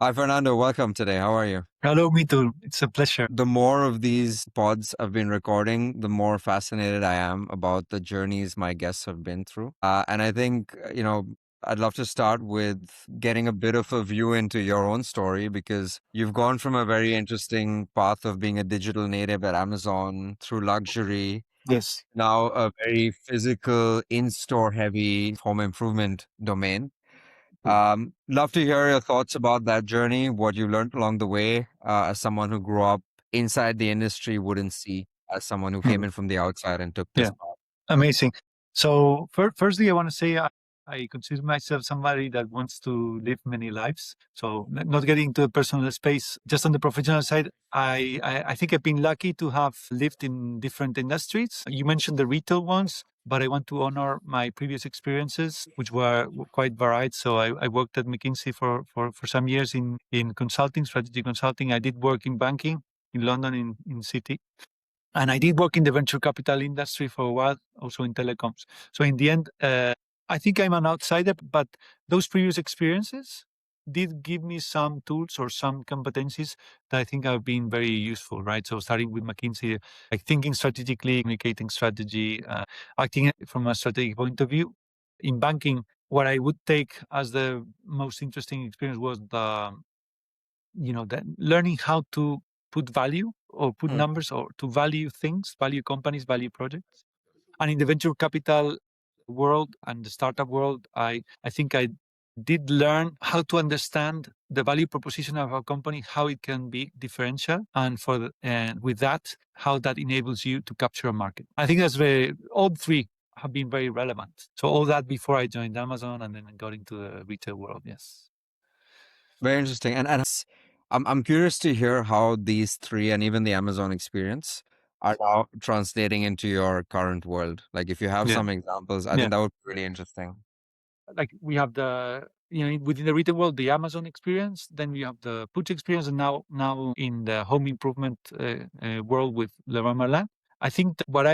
Hi, Fernando. Welcome today. How are you? Hello, me too. It's a pleasure. The more of these pods I've been recording, the more fascinated I am about the journeys my guests have been through. And I think, I'd love to start with getting a bit of a view into your own story because you've gone from a very interesting path of being a digital native at Amazon through luxury, Yes. now a very physical, in-store heavy home improvement domain. Love to hear your thoughts about that journey, what you learned along the way, as someone who grew up inside the industry wouldn't see, as someone who came Mhm. in from the outside and took this Yeah, path. amazing. So, firstly, I want to say I consider myself somebody that wants to live many lives. So, not getting into the personal space, just on the professional side, I think I've been lucky to have lived in different industries. You mentioned the retail ones, but I want to honor my previous experiences, which were quite varied. So, I worked at McKinsey for some years in consulting, strategy consulting. I did work in banking in London, in City. And I did work in the venture capital industry for a while, also in telecoms. So in the end, I think I'm an outsider, but those previous experiences did give me some tools or some competencies that I think have been very useful, right? So starting with McKinsey, like thinking strategically, communicating strategy, acting from a strategic point of view. In banking, what I would take as the most interesting experience was that learning how to put value or put Mm, numbers or to value things, value companies, value projects. And in the venture capital world and the startup world, I think I did learn how to understand the value proposition of a company, how it can be differential, and and with that, how that enables you to capture a market. I think all three have been very relevant. So all that before I joined Amazon and then got into the retail world. Yes. very interesting. And I'm curious to hear how these three and even the Amazon experience are now translating into your current world. Like if you have Yeah. some examples, I Yeah. think that would be really interesting. Like we have within the retail world the Amazon experience, then we have the Puig experience, and now in the home improvement world with Leroy Merlin. I think that what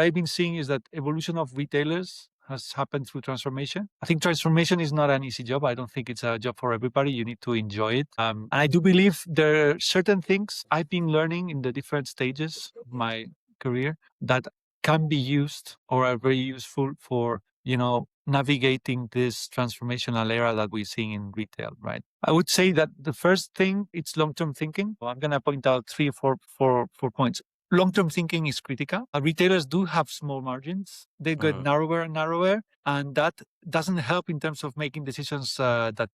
I've been seeing is that evolution of retailers has happened through transformation. I think transformation is not an easy job. I don't think it's a job for everybody. You need to enjoy it. And I do believe there are certain things I've been learning in the different stages of my career that can be used or are very useful for navigating this transformational era that we're seeing in retail, right? I would say that the first thing, it's long-term thinking. I'm going to point out three or four points. Long-term thinking is critical. Retailers do have small margins. They get Mm, narrower and narrower, and that doesn't help in terms of making decisions that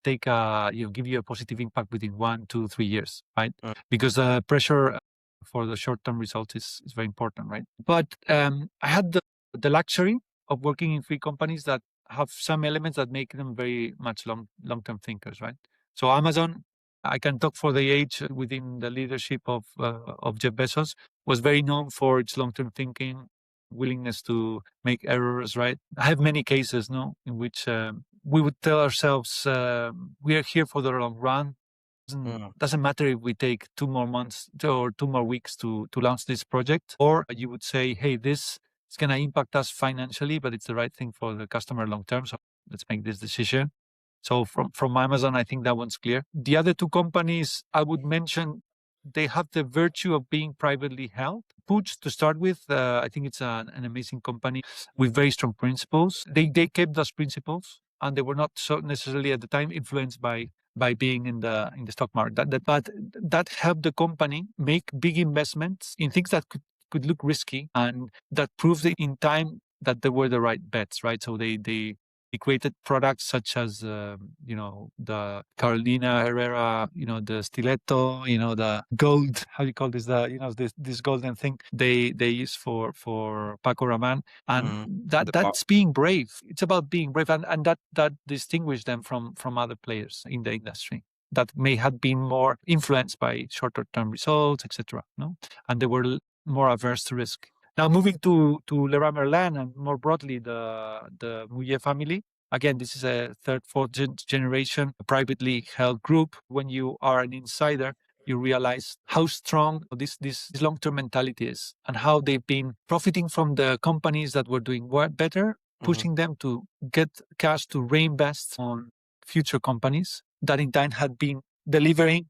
give you a positive impact within 1, 2, 3 years, right? mm, Because pressure for the short-term results is very important, right? But I had the luxury of working in three companies that have some elements that make them very much long-term thinkers, right? So Amazon, I can talk for the age within the leadership of Jeff Bezos, was very known for its long-term thinking, willingness to make errors, right? I have many cases, no, in which we would tell ourselves we are here for the long run. mm, Doesn't matter if we take 2 more months or 2 more weeks to launch this project, or you would say, hey, this is going to impact us financially, but it's the right thing for the customer long term. So let's make this decision. So from Amazon, I think that one's clear. The other two companies I would mention, they have the virtue of being privately held. Puig, to start with, I think it's an amazing company with very strong principles. They kept those principles, and they were not so necessarily at the time influenced by being in the stock market. But that helped the company make big investments in things that could look risky, and that proved in time that they were the right bets, right? So they created products such as the Carolina Herrera, the stiletto, the gold. How do you call this? This golden thing they use for Paco Rabanne, and mm. that's being brave. It's about being brave, and that distinguished them from other players in the industry that may have been more influenced by shorter term results, etc. No, and they were more averse to risk. Now moving to Leroy Merlin and more broadly the Mouillet family. Again, this is a third, fourth generation privately held group. When you are an insider, you realize how strong this long-term mentality is and how they've been profiting from the companies that were doing better, Mhm. pushing them to get cash to reinvest on future companies that in time had been delivering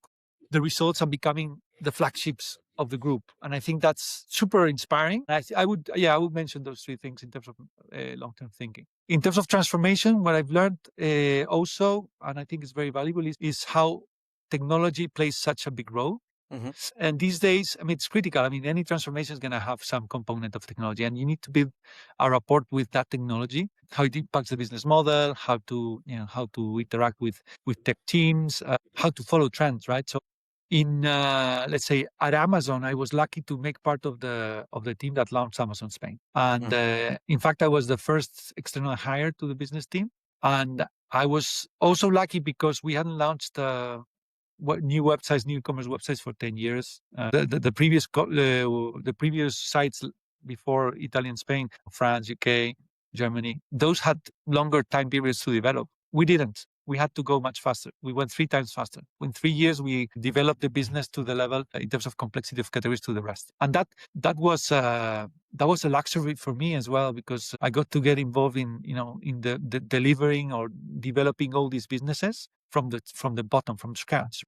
the results and becoming the flagships of the group. And I think that's super inspiring. I would mention those three things in terms of long-term thinking. In terms of transformation, what I've learned also, and I think is very valuable, is how technology plays such a big role. Mm-hmm. And these days, I mean, it's critical. I mean, any transformation is going to have some component of technology, and you need to build a rapport with that technology, how it impacts the business model, how to interact with tech teams, how to follow trends, right? So, in let's say at Amazon, I was lucky to make part of the team that launched Amazon Spain, and in fact, I was the first external hire to the business team, and I was also lucky because we hadn't launched new websites, new e-commerce websites for 10 years. The previous sites before Italy and Spain, France, UK, Germany, those had longer time periods to develop. We didn't. We had to go much faster. We went 3 times faster. In 3 years, we developed the business to the level in terms of complexity of categories to the rest. And that was a luxury for me as well, because I got to get involved in the delivering or developing all these businesses from the bottom, from scratch.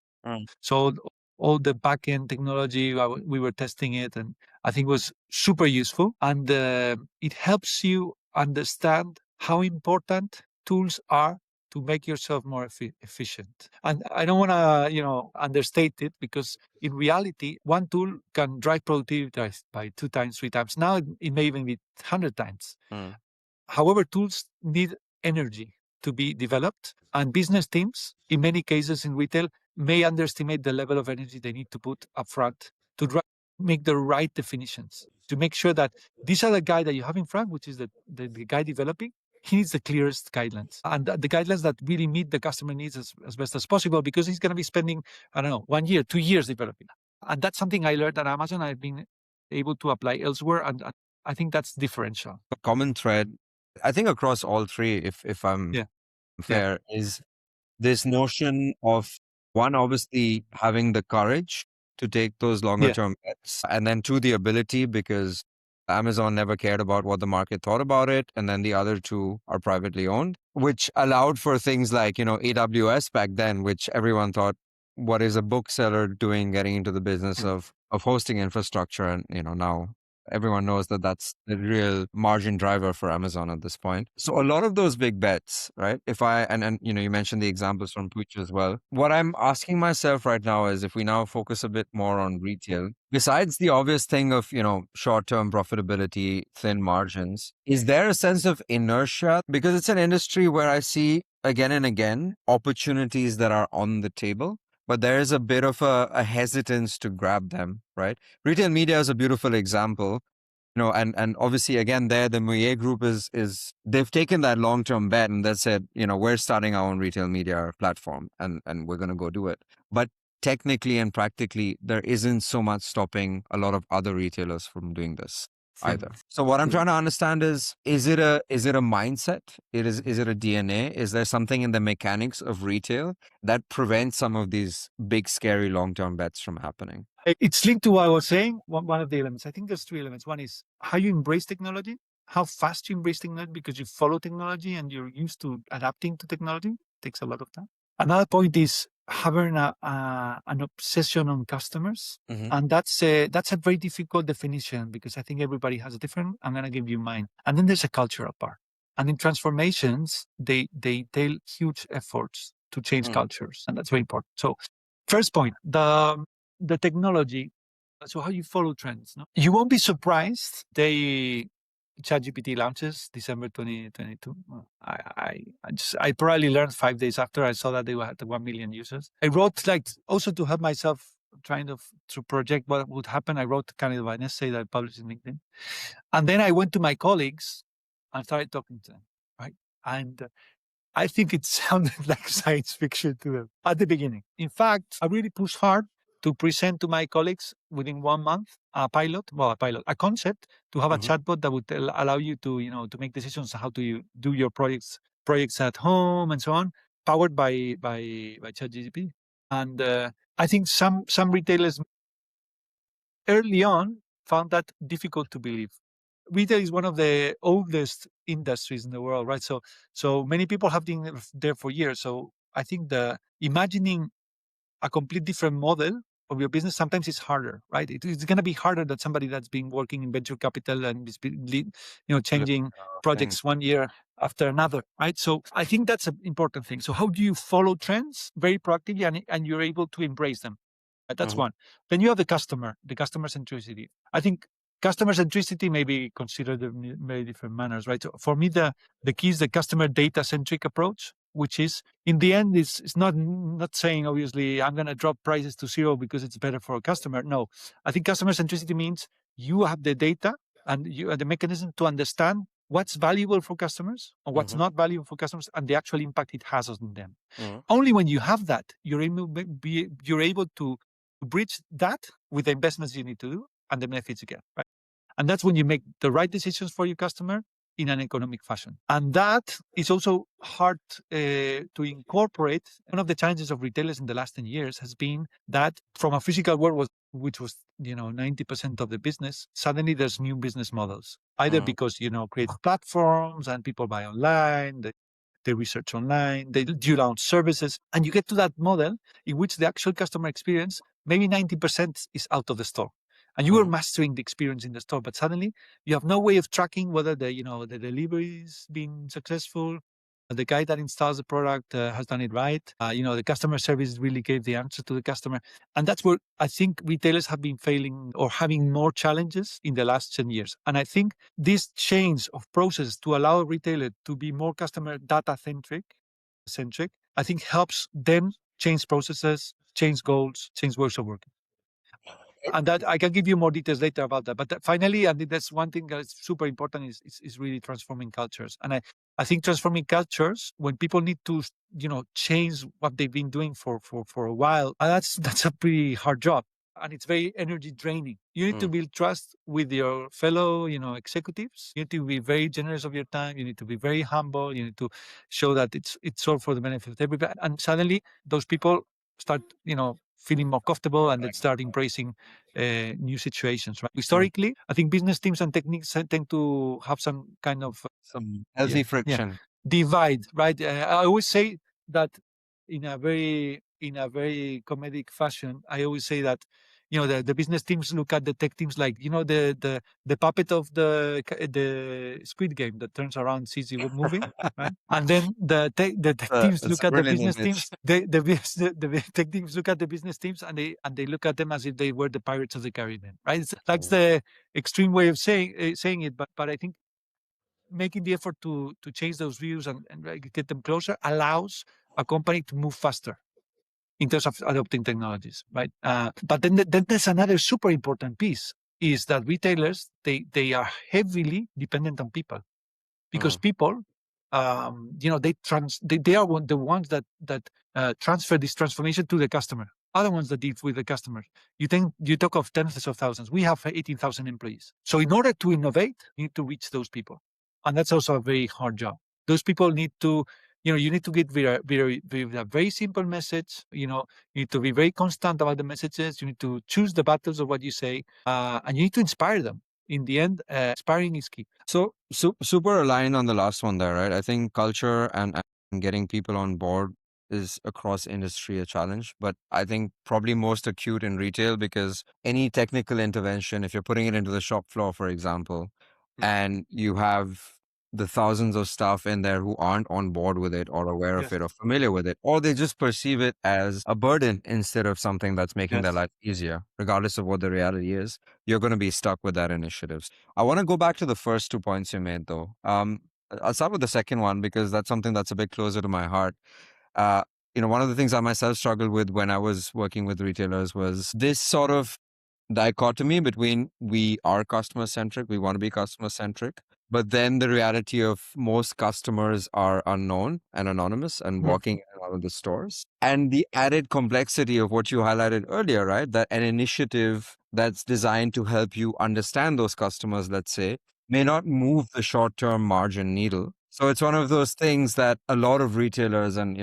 So all the backend technology, we were testing it, and I think it was super useful. And it helps you understand how important tools are to make yourself more efficient. And I don't want to, understate it, because in reality, one tool can drive productivity by 2 times, 3 times. Now it may even be 100 times. However, tools need energy to be developed, and business teams, in many cases in retail, may underestimate the level of energy they need to put upfront to make the right definitions, to make sure that these are the guy that you have in front, which is the guy developing. He needs the clearest guidelines, and the guidelines that really meet the customer needs as best as possible, because he's going to be spending, I don't know, 1 year, 2 years developing. And that's something I learned at Amazon. I've been able to apply elsewhere, and I think that's differential. A common thread, I think, across all three, if I'm Yeah. fair, is this notion of, one, obviously having the courage to take those longer term bets, and then two, the ability, because Amazon never cared about what the market thought about it, and then the other two are privately owned, which allowed for things like, AWS back then, which everyone thought, what is a bookseller doing getting into the business of hosting infrastructure? And now everyone knows that that's the real margin driver for Amazon at this point. So a lot of those big bets, right? And you mentioned the examples from Pooch as well. What I'm asking myself right now is, if we now focus a bit more on retail, besides the obvious thing of, short-term profitability, thin margins, is there a sense of inertia? Because it's an industry where I see again and again opportunities that are on the table, but there is a bit of a hesitance to grab them, right? Retail media is a beautiful example, and obviously again there, the Muye group is they've taken that long-term bet and they said, we're starting our own retail media platform and we're going to go do it. But technically and practically, there isn't so much stopping a lot of other retailers from doing this either. So what I'm trying to understand is it a mindset? Is it a DNA? Is there something in the mechanics of retail that prevents some of these big, scary long-term bets from happening? It's linked to what I was saying. One of the elements. I think there's 3 elements. One is how you embrace technology, how fast you embrace technology, because you follow technology and you're used to adapting to technology. It takes a lot of time. Another point is having an obsession on customers. And that's a very difficult definition, because I think everybody has a different. I'm going to give you mine. And then there's a cultural part. And in transformations, they entail huge efforts to change cultures, and that's very important. So, first point, the technology. So how you follow trends? No? You won't be surprised. ChatGPT launches December 2022. I probably learned 5 days after I saw that they had 1 million users. I wrote, like, also to help myself trying to project what would happen. I wrote kind of an essay that I published in LinkedIn, and then I went to my colleagues and started talking to them. Right, and I think it sounded like science fiction to them at the beginning. In fact, I really pushed hard to present to my colleagues within 1 month a concept to have a chatbot that would allow you to make decisions on how to do your projects at home and so on, powered by ChatGPT. And I think some retailers early on found that difficult to believe. Retail is one of the oldest industries in the world, right? So many people have been there for years. So I think imagining a complete different model of your business, sometimes it's harder, right? It's going to be harder than somebody that's been working in venture capital and is changing projects one year after another, right? So I think that's an important thing. So how do you follow trends very proactively and you're able to embrace them? That's one. Then you have the customer centricity. I think customer centricity may be considered in very different manners, right? So for me, the key is the customer data centric approach, which is in the end, it's not saying obviously I'm going to drop prices to zero because it's better for a customer. No, I think customer centricity means you have the data and you have the mechanism to understand what's valuable for customers or what's not valuable for customers and the actual impact it has on them. Only when you have that, you're able to bridge that with the investments you need to do and the benefits you get, right? And that's when you make the right decisions for your customer in an economic fashion. And that is also hard to incorporate. One of the challenges of retailers in the last 10 years has been that from a physical world, which was 90% of the business, suddenly there's new business models, either because, create platforms and people buy online, they research online, they do launch services, and you get to that model in which the actual customer experience, maybe 90% is out of the store. And you were mastering the experience in the store, but suddenly you have no way of tracking whether the delivery is being successful, the guy that installs the product has done it right. The customer service really gave the answer to the customer, and that's where I think retailers have been failing or having more challenges in the last 10 years. And I think this change of process to allow a retailer to be more customer data centric, I think helps them change processes, change goals, change ways of working. And that I can give you more details later about that. But finally, I think that's one thing that's super important is really transforming cultures. And I think transforming cultures when people need to change what they've been doing for a while, that's a pretty hard job. And it's very energy draining. You need to build trust with your fellow, executives. You need to be very generous of your time. You need to be very humble. You need to show that it's all for the benefit of everybody. And suddenly, those people start, feeling more comfortable and they start embracing new situations. Right? Historically, I think business teams and techniques tend to have some kind of Some healthy friction. divide. Right? I always say that in a very comedic fashion. I always say that the business teams look at the tech teams like the puppet of the Squid Game that turns around, sees you moving, right? And then the tech teams look at the business teams. The tech teams look at the business teams and they look at them as if they were the Pirates of the Caribbean, right? That's the extreme way of saying it, but I think making the effort to change those views and get them closer allows a company to move faster in terms of adopting technologies, right? But then there's another super important piece is that retailers, they are heavily dependent on people because people, they are the ones that transfer this transformation to the customer, are the ones that deal with the customers. You talk of tens of thousands. We have 18,000 employees. So in order to innovate, you need to reach those people. And that's also a very hard job. Those people need to, you need to get with a very simple message. You need to be very constant about the messages. You need to choose the battles of what you say, and you need to inspire them. In the end, inspiring is key. So, super aligned on the last one there, right? I think culture and getting people on board is across industry a challenge, but I think probably most acute in retail because any technical intervention, if you're putting it into the shop floor, for example, and you have the thousands of staff in there who aren't on board with it or aware of Yes. it or familiar with it, or they just perceive it as a burden instead of something that's making their Yes. life easier, regardless of what the reality is, you're going to be stuck with that initiative. I want to go back to the first 2 points you made, though. I'll start with the second one because that's something that's a bit closer to my heart. Uh, one of the things I myself struggled with when I was working with retailers was this sort of dichotomy between we are customer centric, we want to be customer centric, but then the reality of most customers are unknown and anonymous and walking in and out of the stores. And the added complexity of what you highlighted earlier, right? That an initiative that's designed to help you understand those customers, let's say, may not move the short term margin needle. So it's one of those things that a lot of retailers, and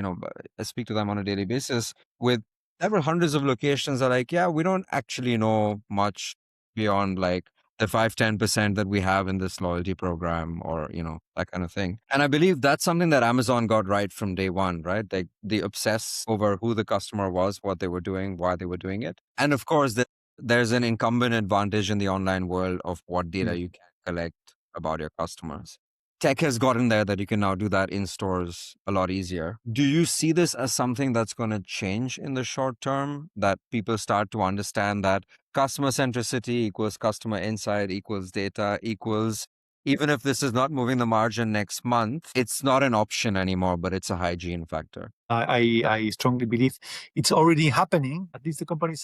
I speak to them on a daily basis with several hundreds of locations, are like, yeah, we don't actually know much beyond like the 5-10% that we have in this loyalty program, or that kind of thing. And I believe that's something that Amazon got right from day one, right? They obsess over who the customer was, what they were doing, why they were doing it. And of course, there's an incumbent advantage in the online world of what data you can collect about your customers. Tech has gotten there that you can now do that in stores a lot easier. Do you see this as something that's going to change in the short term, that people start to understand that customer centricity equals customer insight equals data equals, even if this is not moving the margin next month, it's not an option anymore, but it's a hygiene factor? I strongly believe it's already happening. At least the companies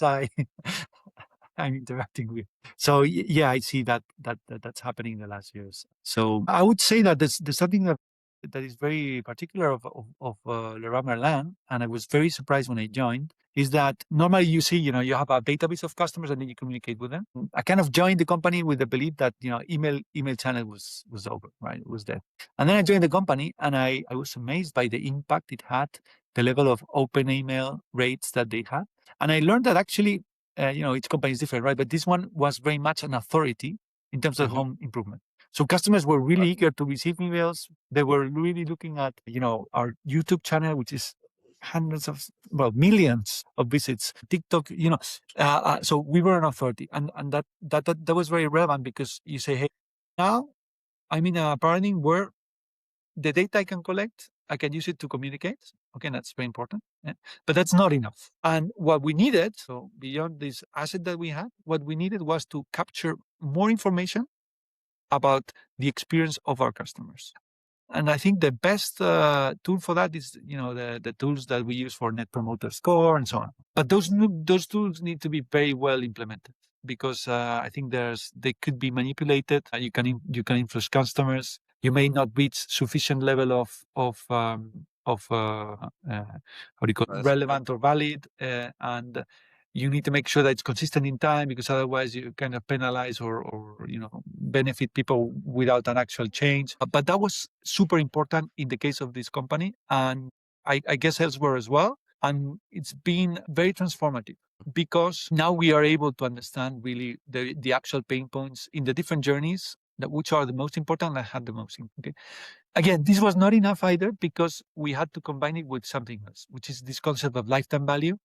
I'm interacting with. So yeah, I see that's happening in the last years. So I would say that there's something that is very particular of Leroy Merlin, and I was very surprised when I joined. Is that normally you see, you have a database of customers and then you communicate with them. I kind of joined the company with the belief that email channel was over, right? It was dead. And then I joined the company and I was amazed by the impact it had, the level of open email rates that they had, and I learned that actually each company is different, right? But this one was very much an authority in terms of home improvement. So customers were really eager to receive emails. They were really looking at, our YouTube channel, which is millions of visits, TikTok, so we were an authority. And that was very relevant because you say, hey, now I'm in a paradigm where the data I can collect, I can use it to communicate. Okay, that's very important. Yeah. But that's not enough. And what we needed, so beyond this asset that we had, what we needed was to capture more information about the experience of our customers. And I think the best tool for that is, the tools that we use for Net Promoter Score and so on. But those tools need to be very well implemented because I think they could be manipulated. You can influence customers. You may not reach sufficient level of how do you call it, relevant or valid, and you need to make sure that it's consistent in time because otherwise you kind of penalize or benefit people without an actual change. But that was super important in the case of this company, and I guess elsewhere as well. And it's been very transformative because now we are able to understand really the actual pain points in the different journeys, which are the most important and had the most impact. Okay. Again, this was not enough either because we had to combine it with something else, which is this concept of lifetime value.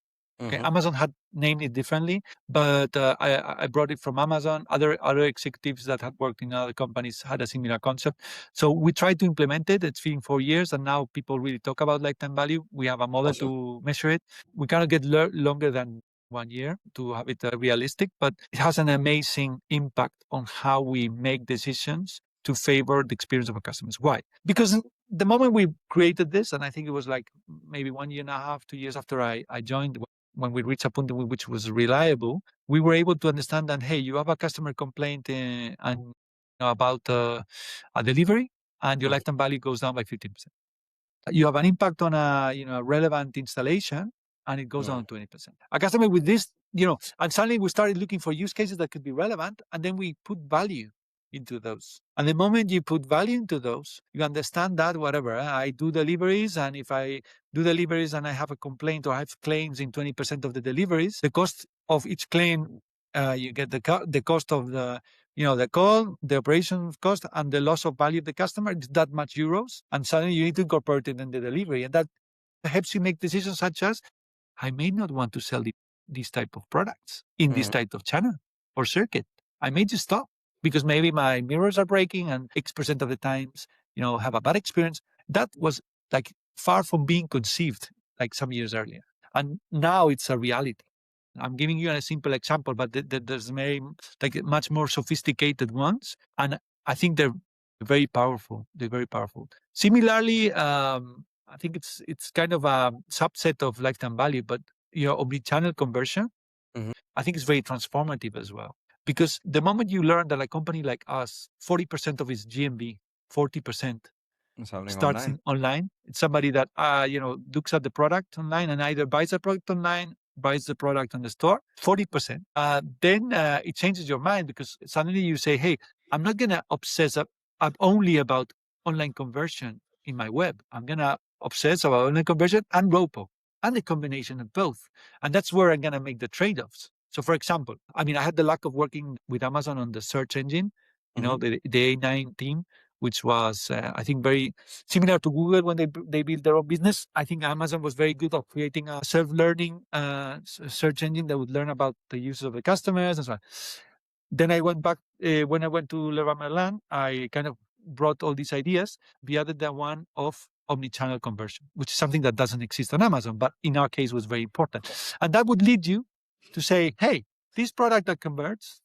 Okay, Amazon had named it differently, but I brought it from Amazon. Other executives that had worked in other companies had a similar concept. So we tried to implement it. It's been 4 years, and now people really talk about lifetime value. We have a model to measure it. We cannot get longer than 1 year to have it realistic, but it has an amazing impact on how we make decisions to favor the experience of our customers. Why? Because the moment we created this, and I think it was like maybe 1.5 years, 2 years after I joined, when we reached a point which was reliable, we were able to understand that, hey, you have a customer complaint about a delivery, and your lifetime value goes down by 15%. You have an impact on a relevant installation, and it goes down 20%. A customer with this, and suddenly we started looking for use cases that could be relevant, and then we put value into those. And the moment you put value into those, you understand that whatever, I do deliveries, and if I do deliveries and I have a complaint or I have claims in 20% of the deliveries, the cost of each claim, you get the cost of the call, the operation cost, and the loss of value of the customer is that much euros, and suddenly you need to incorporate it in the delivery, and that helps you make decisions such as, I may not want to sell these type of products in this type of channel or circuit. I may just stop because maybe my mirrors are breaking and X% of the times, have a bad experience. That was like far from being conceived like some years earlier. And now it's a reality. I'm giving you a simple example, but there's much more sophisticated ones. And I think they're very powerful. They're very powerful. Similarly, I think it's kind of a subset of lifetime value, but omnichannel conversion, I think it's very transformative as well. Because the moment you learn that a company like us, 40% of its GMV, 40% starts online. It's somebody that looks at the product online and either buys the product online, buys the product on the store, 40%. Then it changes your mind because suddenly you say, hey, I'm not going to obsess only about online conversion in my web. I'm going to obsess about online conversion and ROPO and the combination of both. And that's where I'm going to make the trade-offs. So for example, I mean, I had the luck of working with Amazon on the search engine, the A9 team, which was, I think, very similar to Google when they built their own business. I think Amazon was very good at creating a self-learning search engine that would learn about the uses of the customers and so on. Then I went back, when I went to Leroy Merlin, I kind of brought all these ideas. We added the one of omnichannel conversion, which is something that doesn't exist on Amazon, but in our case was very important. And that would lead you to say, hey, this product that converts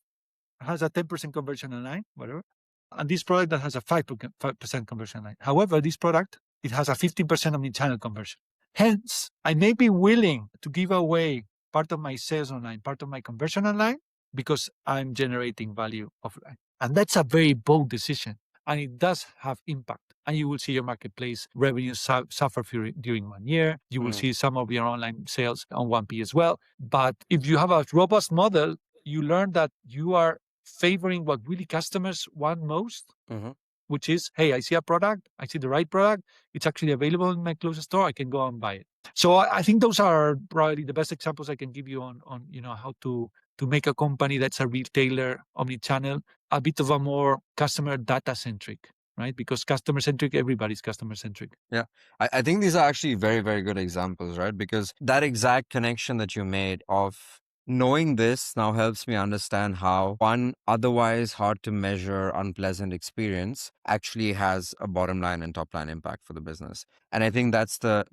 has a 10% conversion online, whatever, and this product that has a 5% conversion online. However, this product, it has a 15% omnichannel conversion. Hence, I may be willing to give away part of my sales online, part of my conversion online, because I'm generating value offline. And that's a very bold decision. And it does have impact. And you will see your marketplace revenues suffer during 1 year. You will see some of your online sales on 1P as well. But if you have a robust model, you learn that you are favoring what really customers want most, which is, hey, I see a product, I see the right product, it's actually available in my closest store, I can go and buy it. So I think those are probably the best examples I can give you on how to make a company that's a retailer, omnichannel, a bit of a more customer data centric, right? Because customer centric, everybody's customer centric. Yeah. I think these are actually very, very good examples, right? Because that exact connection that you made of knowing this now helps me understand how one otherwise hard to measure unpleasant experience actually has a bottom line and top line impact for the business. And I think that's the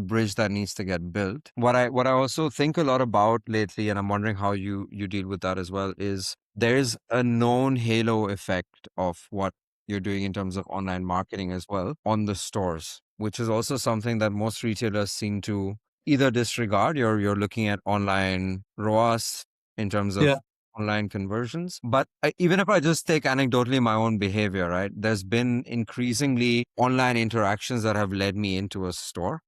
bridge that needs to get built. What I also think a lot about lately, and I'm wondering how you deal with that as well, is there's a known halo effect of what you're doing in terms of online marketing as well on the stores, which is also something that most retailers seem to either disregard. You're looking at online ROAS in terms of online conversions. But even if I just take anecdotally my own behavior, right, there's been increasingly online interactions that have led me into a store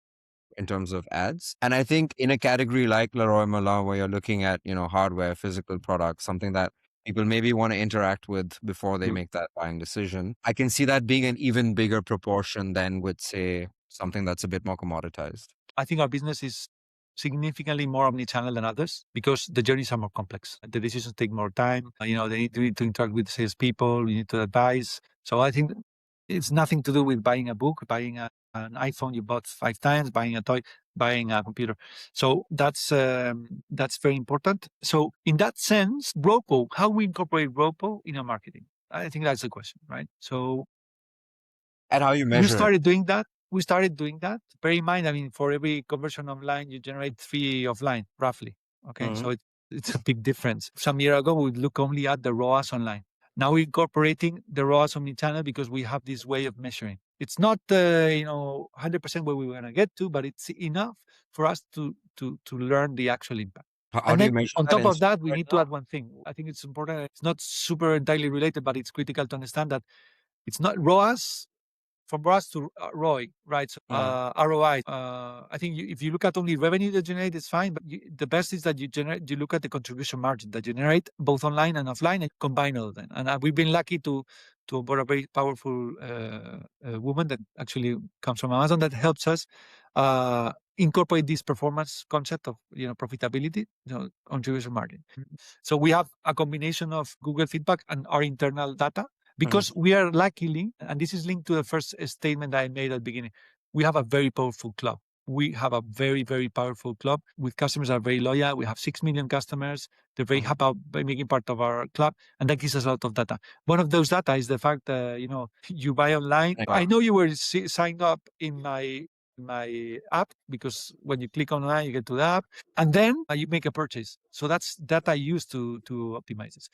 in terms of ads. And I think in a category like Leroy Merlin, where you're looking at, hardware, physical products, something that people maybe want to interact with before they make that buying decision, I can see that being an even bigger proportion than with, say, something that's a bit more commoditized. I think our business is significantly more omnichannel than others because the journeys are more complex. The decisions take more time. They need to interact with salespeople. You need to advise. So I think it's nothing to do with buying a book, buying an iPhone you bought 5 times, buying a toy, buying a computer. So that's very important. So in that sense, ROPO, how we incorporate ROPO in our marketing, I think that's the question, right? So And how you we measure it. started doing that. Bear in mind, I mean, for every conversion online, you generate 3 offline, roughly. Okay, so it's a big difference. Some year ago, we would look only at the ROAS online. Now we're incorporating the ROAS omnichannel because we have this way of measuring. It's not 100% where we want to get to, but it's enough for us to learn the actual impact. How And do you then measure on that top in of that, we right need to now? add one thing. I think it's important. It's not super entirely related, but it's critical to understand that it's not ROAS from ROAS to ROI, right? So, ROI. I think if you look at only revenue that generate, it's fine. But the best is that you look at the contribution margin that you generate both online and offline and combine all of them. And we've been lucky to onboard a very powerful woman that actually comes from Amazon that helps us incorporate this performance concept of profitability, contribution margin. So we have a combination of Google feedback and our internal data because we are luckily, and this is linked to the first statement that I made at the beginning, we have a very powerful club. We have a very, very powerful club with customers that are very loyal. We have 6 million customers. They're very happy about making part of our club, and that gives us a lot of data. One of those data is the fact that you buy online. I know you were signed up in my app because when you click online, you get to the app, and then you make a purchase. So that's data used to optimize this.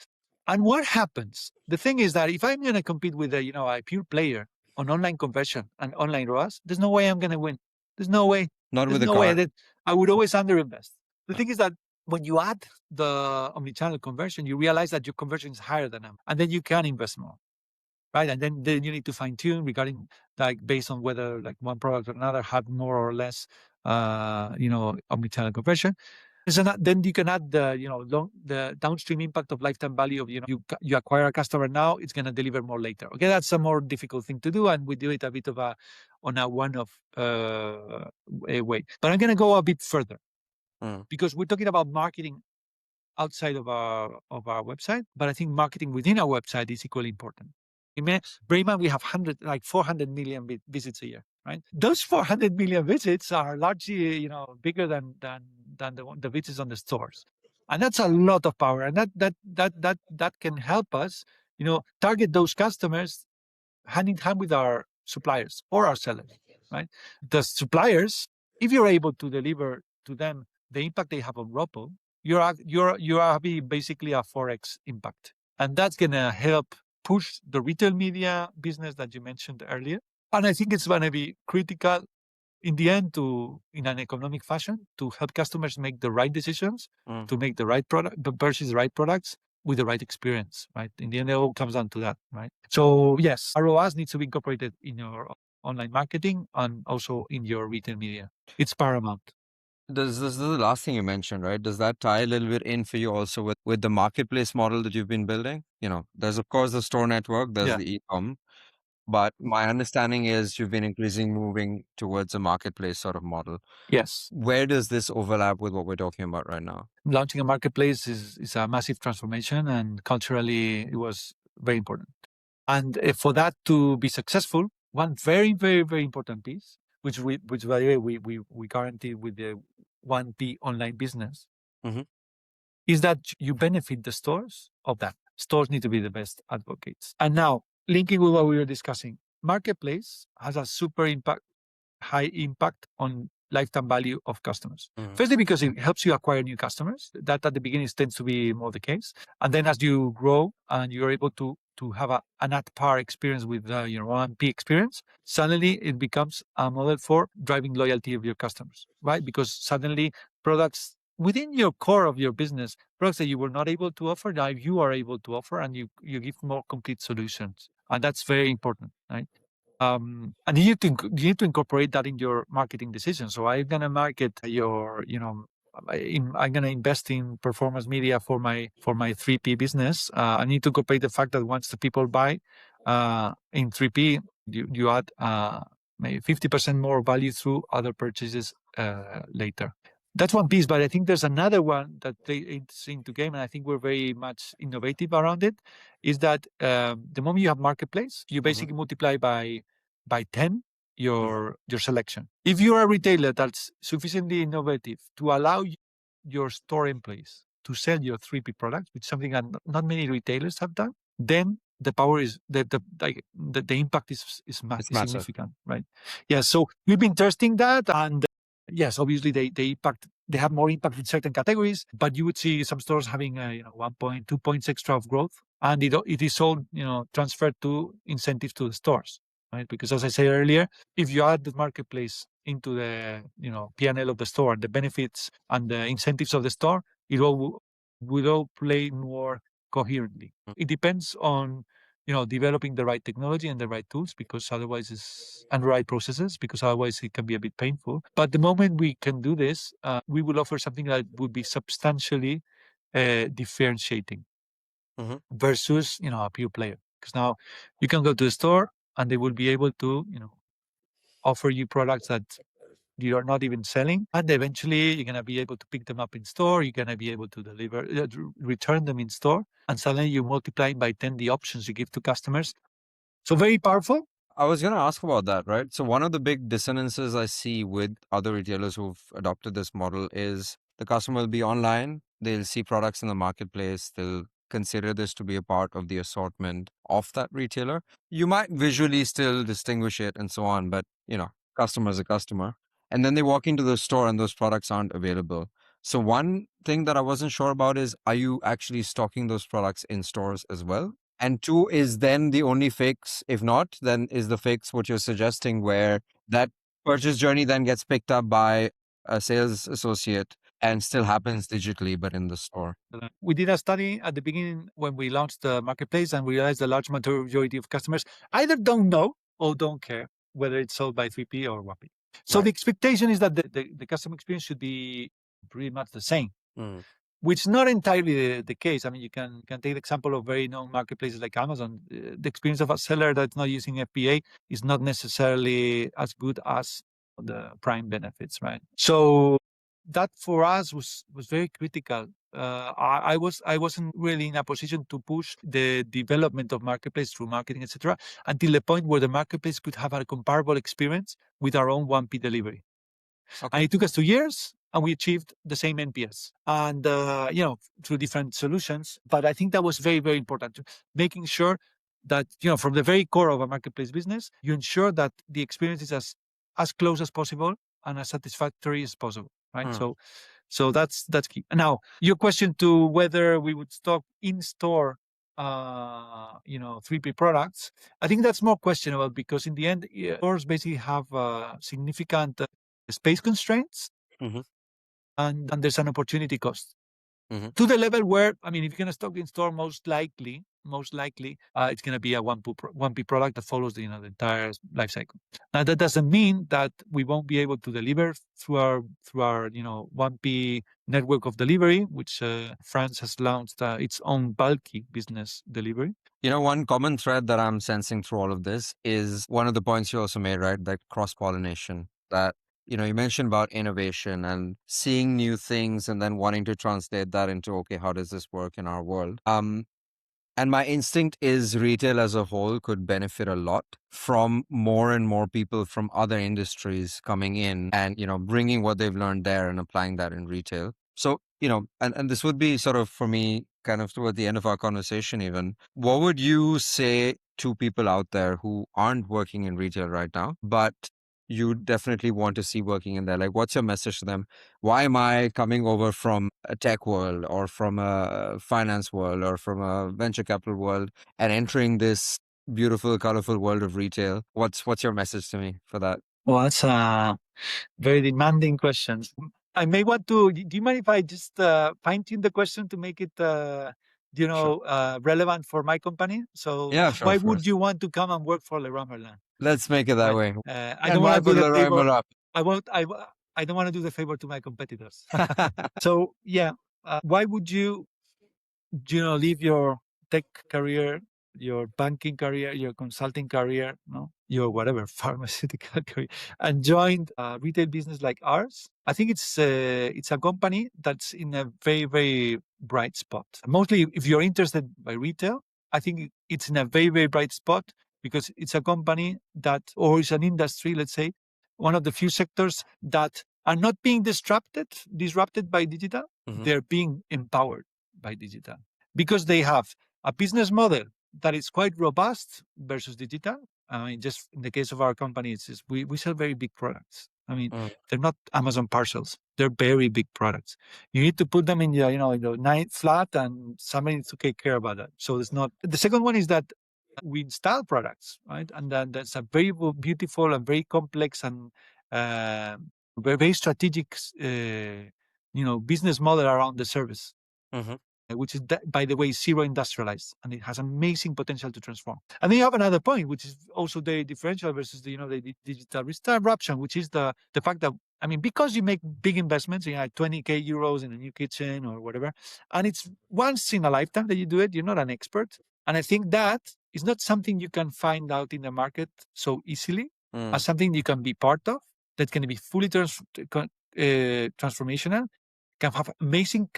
And what happens? The thing is that if I'm going to compete with a pure player on online conversion and online ROAS, there's no way I'm going to win. There's no way. Not There's with a no way car. that I would always underinvest. The thing is that when you add the omnichannel conversion, you realize that your conversion is higher than them, and then you can invest more, right? And then you need to fine tune regarding based on whether one product or another have more or less, omnichannel conversion. So then you can add the downstream impact of lifetime value of you acquire a customer now, it's going to deliver more later. Okay, that's a more difficult thing to do, and we do it a bit of on a one-off way. But I'm going to go a bit further because we're talking about marketing outside of our website, but I think marketing within our website is equally important. In Brayman, we have 400 million visits a year, right? Those 400 million visits are largely, bigger than the visits on the stores, and that's a lot of power, and that can help us, target those customers hand in hand with our suppliers or our sellers, right? The suppliers, if you're able to deliver to them the impact they have on Ropo, you're having basically a forex impact, and that's gonna help push the retail media business that you mentioned earlier. And I think it's gonna be critical in the end in an economic fashion, to help customers make the right decisions, to make the right product, to purchase the right products with the right experience, right? In the end, it all comes down to that, right? So yes, ROAS needs to be incorporated in your online marketing and also in your retail media. It's paramount. This is the last thing you mentioned, right? Does that tie a little bit in for you also with the marketplace model that you've been building? There's of course the store network, there's Yeah. the e-com, but my understanding is you've been increasingly moving towards a marketplace sort of model. Yes. Where does this overlap with what we're talking about right now? Launching a marketplace is a massive transformation, and culturally, it was very important. And for that to be successful, one very, very, very important piece, which by the way we guarantee with the 1P online business, Mhm. is that you benefit the stores of that. Stores need to be the best advocates. And now, linking with what we were discussing, marketplace has a high impact on lifetime value of customers. Firstly, because it helps you acquire new customers. That at the beginning tends to be more the case. And then as you grow and you're able to have an at par experience with your 1P experience, suddenly it becomes a model for driving loyalty of your customers, right? Because suddenly products within your core of your business, products that you were not able to offer, now you are able to offer, and you give more complete solutions. And that's very important, right? And you need to incorporate that in your marketing decisions. So I'm gonna market I'm gonna invest in performance media for my 3P business. I need to incorporate the fact that once the people buy in 3P, you add maybe 50% more value through other purchases later. That's one piece, but I think there's another one that it's into game, and I think we're very much innovative around it. Is that the moment you have marketplace, you basically multiply by 10 your selection. If you're a retailer that's sufficiently innovative to allow your store employees to sell your 3P products, which is something that not many retailers have done, then the power is the impact is It's massive. significant, right? Yeah. So we've been testing that, and yes, obviously they have more impact in certain categories, but you would see some stores having 1 point, 2 points extra of growth, and it is all transferred to incentives to the stores, right? Because as I said earlier, if you add the marketplace into the P&L of the store, the benefits and the incentives of the store, it all will all play more coherently. It depends on developing the right technology and the right tools, because otherwise and the right processes, because otherwise it can be a bit painful. But the moment we can do this, we will offer something that would be substantially differentiating versus a pure player. Because now you can go to the store and they will be able to offer you products that you're not even selling, and eventually you're going to be able to pick them up in store, you're going to be able to deliver return them in store, and suddenly you multiply by 10 the options you give to customers. So very powerful. I was going to ask about that, right? So one of the big dissonances I see with other retailers who've adopted this model is the customer will be online, they'll see products in the marketplace, they'll consider this to be a part of the assortment of that retailer. You might visually still distinguish it and so on, but customer is a customer. And then they walk into the store and those products aren't available. So one thing that I wasn't sure about is, are you actually stocking those products in stores as well? And two, is then the only fix? If not, then is the fix what you're suggesting, where that purchase journey then gets picked up by a sales associate and still happens digitally, but in the store? We did a study at the beginning when we launched the marketplace, and we realized the large majority of customers either don't know or don't care whether it's sold by 3P or 1P. So Right. the expectation is that the customer experience should be pretty much the same, which is not entirely the case. I mean, you can take the example of very known marketplaces like Amazon. The experience of a seller that's not using FBA is not necessarily as good as the Prime benefits, right? So that for us was very critical. I wasn't really in a position to push the development of marketplace through marketing, etc., until the point where the marketplace could have a comparable experience with our own 1P delivery. Okay. And it took us 2 years, and we achieved the same NPS, and through different solutions. But I think that was very, very important, making sure that from the very core of a marketplace business, you ensure that the experience is as close as possible and as satisfactory as possible, right? Hmm. So that's key. Now, your question to whether we would stock in store 3P products, I think that's more questionable, because in the end, stores basically have significant space constraints, Mhm. and there's an opportunity cost Mhm. to the level where, I mean, if you're going to stock in store, most likely, it's going to be a 1P product that follows the entire life cycle. Now, that doesn't mean that we won't be able to deliver through our 1P network of delivery, which France has launched its own bulky business delivery. One common thread that I'm sensing through all of this is one of the points you also made, right? That cross pollination. That, you mentioned about innovation and seeing new things and then wanting to translate that into, okay, how does this work in our world? And my instinct is retail as a whole could benefit a lot from more and more people from other industries coming in and, bringing what they've learned there and applying that in retail. So, and this would be sort of for me, kind of toward the end of our conversation even, what would you say to people out there who aren't working in retail right now, but you definitely want to see working in there? Like, what's your message to them? Why am I coming over from a tech world or from a finance world or from a venture capital world and entering this beautiful, colorful world of retail? What's your message to me for that? Well, that's a very demanding question. I may want to. Do you mind if I just fine tune the question to make it, Sure. relevant for my company? So, Yeah, sure, why of would course. you want to come and work for Leroy Merlin? Let's make it that Right. way. I don't And want why to do would the Leroy favor. Merlin? I won't. I don't want to do the favor to my competitors. So yeah, why would you leave your tech career, your banking career, your consulting career, no, your whatever pharmaceutical career, and join a retail business like ours? I think it's a company that's in a very, very bright spot. Mostly, if you're interested by retail, I think it's in a very, very bright spot, because it's a company that, or it's an industry, let's say, one of the few sectors that are not being disrupted by digital. Mhm. They're being empowered by digital, because they have a business model that is quite robust versus digital. I mean, just in the case of our company, we sell very big products. I mean, Mm. they're not Amazon parcels. They're very big products. You need to put them in the ninth flat, and somebody needs to take care about that. So it's not. The second one is that we install products, right? And then that's a very beautiful and very complex and uh, very, very strategic, business model around the service, Mhm. which is, by the way, zero industrialized, and it has amazing potential to transform. And then you have another point, which is also very differential versus the digital disruption, which is the fact that, I mean, because you make big investments, 20K euros in a new kitchen or whatever, and it's once in a lifetime that you do it, you're not an expert. And I think that is not something you can find out in the market so easily, Mm. as something you can be part of, that can be fully transformational, can have amazing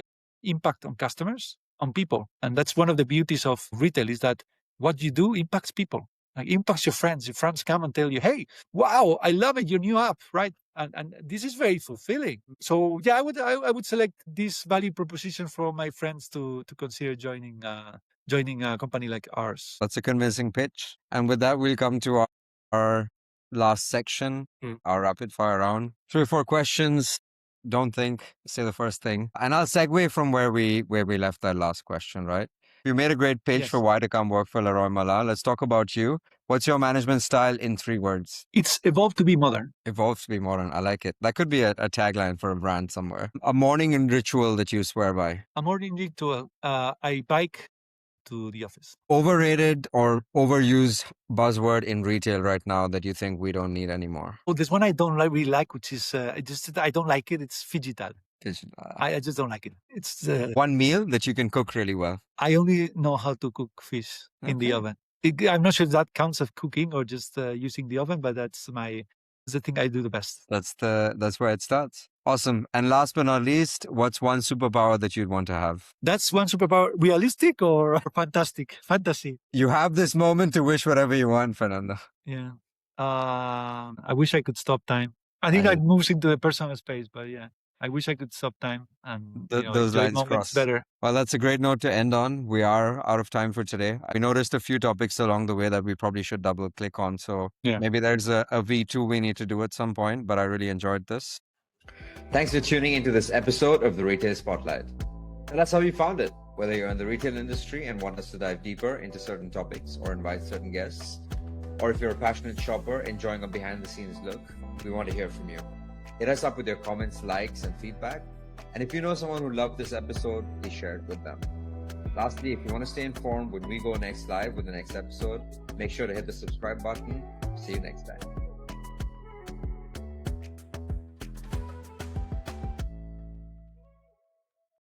impact on customers, on people. And that's one of the beauties of retail, is that what you do impacts people, like impacts your friends. Your friends come and tell you, hey, wow, I love it, your new app, right? And this is very fulfilling. So yeah, I would select this value proposition for my friends to consider joining a company like ours. That's a convincing pitch. And with that, we'll come to our last section, our rapid fire round. 3 or 4 questions. Don't think, say the first thing. And I'll segue from where we left that last question, right? You made a great pitch for Yes. why to come work for Leroy Merlin. Let's talk about you. What's your management style in 3 words? It's evolved to be modern. Evolves to be modern. I like it. That could be a tagline for a brand somewhere. A morning and ritual that you swear by. A morning ritual, I bike to the office. Overrated or overused buzzword in retail right now that you think we don't need anymore? Oh, there's one I don't really like, which is I don't like it. It's digital. I just don't like it. It's One meal that you can cook really well. I only know how to cook fish in the Okay. oven. I'm not sure if that counts as cooking or just using the oven, but that's the thing I do the best. That's where it starts. Awesome. And last but not least, what's one superpower that you'd want to have? That's one superpower. Realistic or fantastic? Fantasy. You have this moment to wish whatever you want, Fernando. Yeah. I wish I could stop time. I think that moves into the personal space, but yeah, I wish I could stop time and Those enjoy lines moments cross. better. Well, that's a great note to end on. We are out of time for today. I noticed a few topics along the way that we probably should double click on. So Yeah. maybe there's a V2 we need to do at some point, but I really enjoyed this. Thanks for tuning into this episode of the Retail Spotlight. And that's how we found it. Whether you're in the retail industry and want us to dive deeper into certain topics or invite certain guests, or if you're a passionate shopper enjoying a behind the scenes look, we want to hear from you. Hit us up with your comments, likes, and feedback. And if you know someone who loved this episode, please share it with them. Lastly, if you want to stay informed when we go next live with the next episode, make sure to hit the subscribe button. See you next time.